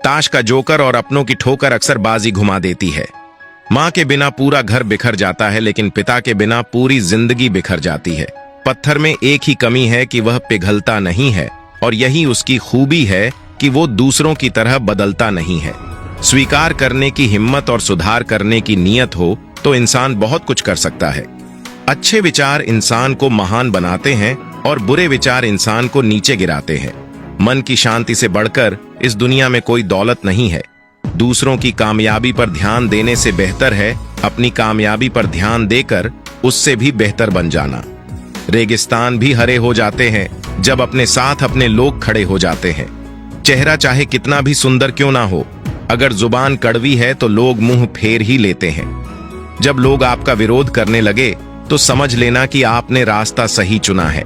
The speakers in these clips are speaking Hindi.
ताश का जोकर और अपनों की ठोकर अक्सर बाजी घुमा देती है। माँ के बिना पूरा घर बिखर जाता है, लेकिन पिता के बिना पूरी जिंदगी बिखर जाती है। पत्थर में एक ही कमी है कि वह पिघलता नहीं है, और यही उसकी खूबी है कि वो दूसरों की तरह बदलता नहीं है। स्वीकार करने की हिम्मत और सुधार करने की नीयत हो तो इंसान बहुत कुछ कर सकता है। अच्छे विचार इंसान को महान बनाते हैं और बुरे विचार इंसान को नीचे गिराते हैं। मन की शांति से बढ़कर इस दुनिया में कोई दौलत नहीं है। दूसरों की कामयाबी पर ध्यान देने से बेहतर है अपनी कामयाबी पर ध्यान देकर उससे भी बेहतर बन जाना। रेगिस्तान भी हरे हो जाते हैं जब अपने साथ अपने लोग खड़े हो जाते हैं। चेहरा चाहे कितना भी सुंदर क्यों ना हो, अगर जुबान कड़वी है तो लोग मुंह फेर ही लेते हैं। जब लोग आपका विरोध करने लगे तो समझ लेना कि आपने रास्ता सही चुना है।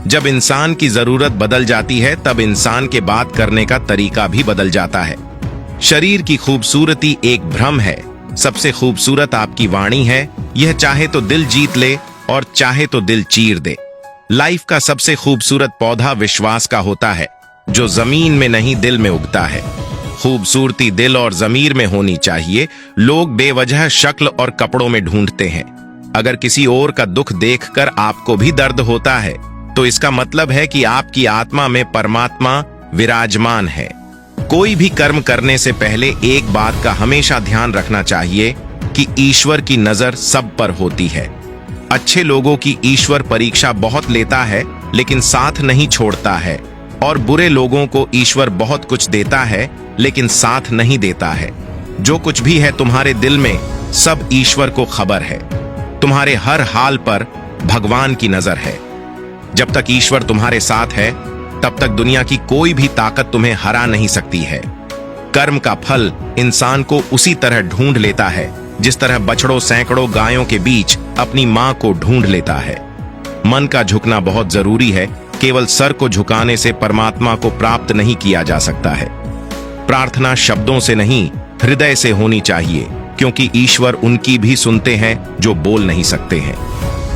जब इंसान की जरूरत बदल जाती है तब इंसान के बात करने का तरीका भी बदल जाता है। शरीर की खूबसूरती एक भ्रम है, सबसे खूबसूरत आपकी वाणी है। यह चाहे तो दिल जीत ले और चाहे तो दिल चीर दे। लाइफ का सबसे खूबसूरत पौधा विश्वास का होता है, जो जमीन में नहीं दिल में उगता है। खूबसूरती दिल और जमीर में होनी चाहिए। लोग बेवजह शक्ल और कपड़ों में ढूंढते हैं। अगर किसी और का दुख देखकर आपको भी दर्द होता है तो इसका मतलब है कि आपकी आत्मा में परमात्मा विराजमान है। कोई भी कर्म करने से पहले एक बात का हमेशा ध्यान रखना चाहिए कि ईश्वर की नजर सब पर होती है। अच्छे लोगों की ईश्वर परीक्षा बहुत लेता है लेकिन साथ नहीं छोड़ता है, और बुरे लोगों को ईश्वर बहुत कुछ देता है लेकिन साथ नहीं देता है। जो कुछ भी है तुम्हारे दिल में, सब ईश्वर को खबर है। तुम्हारे हर हाल पर भगवान की नजर है। जब तक ईश्वर तुम्हारे साथ है तब तक दुनिया की कोई भी ताकत तुम्हें हरा नहीं सकती है। कर्म का फल इंसान को उसी तरह ढूंढ लेता है जिस तरह बछड़ों सैकड़ों गायों के बीच अपनी मां को ढूंढ लेता है। मन का झुकना बहुत जरूरी है। केवल सर को झुकाने से परमात्मा को प्राप्त नहीं किया जा सकता है। प्रार्थना शब्दों से नहीं, हृदय से होनी चाहिए, क्योंकि ईश्वर उनकी भी सुनते हैं जो बोल नहीं सकते हैं।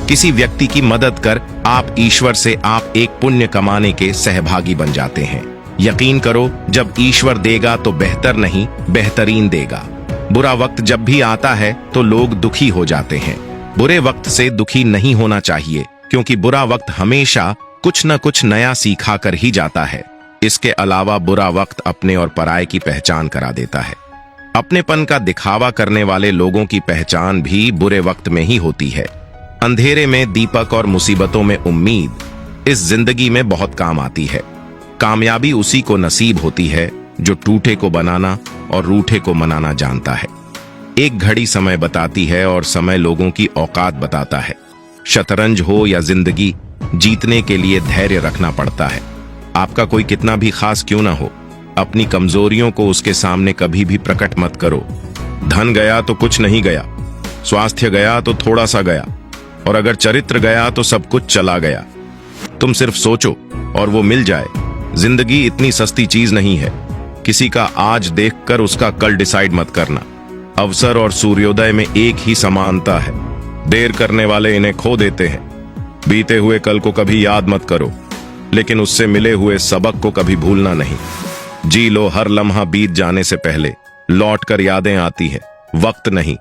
किसी व्यक्ति की मदद कर आप ईश्वर से आप एक पुण्य कमाने के सहभागी बन जाते हैं। यकीन करो, जब ईश्वर देगा तो बेहतर नहीं बेहतरीन देगा। बुरा वक्त जब भी आता है तो लोग दुखी हो जाते हैं। बुरे वक्त से दुखी नहीं होना चाहिए, क्योंकि बुरा वक्त हमेशा कुछ न कुछ नया सिखा कर ही जाता है। इसके अलावा बुरा वक्त अपने और पराये की पहचान करा देता है। अपनेपन का दिखावा करने वाले लोगों की पहचान भी बुरे वक्त में ही होती है। अंधेरे में दीपक और मुसीबतों में उम्मीद इस जिंदगी में बहुत काम आती है। कामयाबी उसी को नसीब होती है जो टूटे को बनाना और रूठे को मनाना जानता है। एक घड़ी समय बताती है और समय लोगों की औकात बताता है। शतरंज हो या जिंदगी, जीतने के लिए धैर्य रखना पड़ता है। आपका कोई कितना भी खास क्यों ना हो, अपनी कमजोरियों को उसके सामने कभी भी प्रकट मत करो। धन गया तो कुछ नहीं गया, स्वास्थ्य गया तो थोड़ा सा गया, और अगर चरित्र गया तो सब कुछ चला गया। तुम सिर्फ सोचो और वो मिल जाए। जिंदगी इतनी सस्ती चीज नहीं है। किसी का आज देखकर उसका कल डिसाइड मत करना। अवसर और सूर्योदय में एक ही समानता है। देर करने वाले इन्हें खो देते हैं। बीते हुए कल को कभी याद मत करो, लेकिन उससे मिले हुए सबक को कभी भूलना नहीं। जी लो हर लम्हा बीत जाने से पहले, लौट कर यादें आती है, वक्त नहीं।